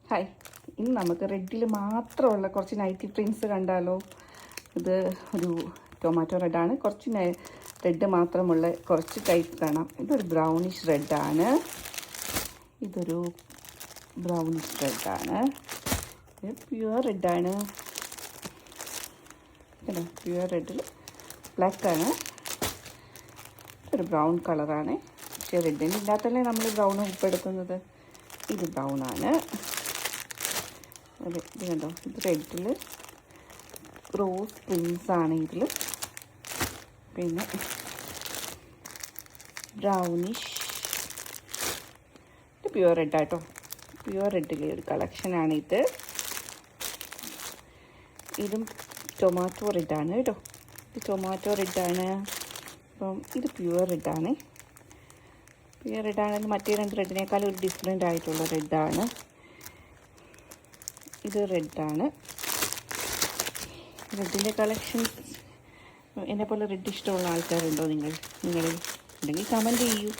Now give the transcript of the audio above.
Hi, ഇന്ന് നമുക്ക് റെഡിൽ മാത്രമുള്ള കുറച്ച് നൈറ്റി പ്രിൻസ് കണ്ടാലോ. ഇത് ഒരു ടൊമാറ്റോ റെഡാണ്. കുറച്ച് റെഡ് മാത്രമുള്ള കുറച്ച് ടൈപ്പ് കാണാം. ഇതൊരു ബ്രൗണിഷ് റെഡാണ്. ഇതൊരു ബ്രൗണിഷ് റെഡാണ്. ഇത് പ്യുവർ റെഡാണ്. പ്യുവർ റെഡിൽ ബ്ലാക്കാണ്. ഇതൊരു ബ്രൗൺ കളറാണ്. പക്ഷേ റെഡിൻ്റെ ഇല്ലാത്തല്ലേ നമ്മൾ ബ്രൗൺ ഉപ്പെടുക്കുന്നത്. ഇത് ബ്രൗണാണ്. അതെ, ഇത് കണ്ടോ, ഇത് റെഡിൽ റോസ് പ്രിൻസാണ് ഇതിൽ. പിന്നെ ബ്രൗണിഷ്, ഇത് പ്യുവർ റെഡാട്ടോ. പ്യുവർ റെഡിലെ ഒരു കളക്ഷനാണ് ഇത്. ഇതും ടൊമാറ്റോ റെഡാണ് കേട്ടോ. ഇത് ടൊമാറ്റോ റെഡാണ്. അപ്പം ഇത് പ്യുവർ റെഡാണ്. പ്യുവർ റെഡാണെങ്കിൽ മറ്റേ രണ്ട് റെഡിനേക്കാളും ഒരു ഡിഫറെൻ്റ് ആയിട്ടുള്ള റെഡാണ്. ഇത് റെഡാണ്. റെഡിൻ്റെ കളക്ഷൻസ് എന്നെപ്പോലെ റെഡ് ഇഷ്ടമുള്ള ആൾക്കാരുണ്ടോ നിങ്ങളിൽ ഉണ്ടെങ്കിൽ കമൻറ്റ് ചെയ്യൂ.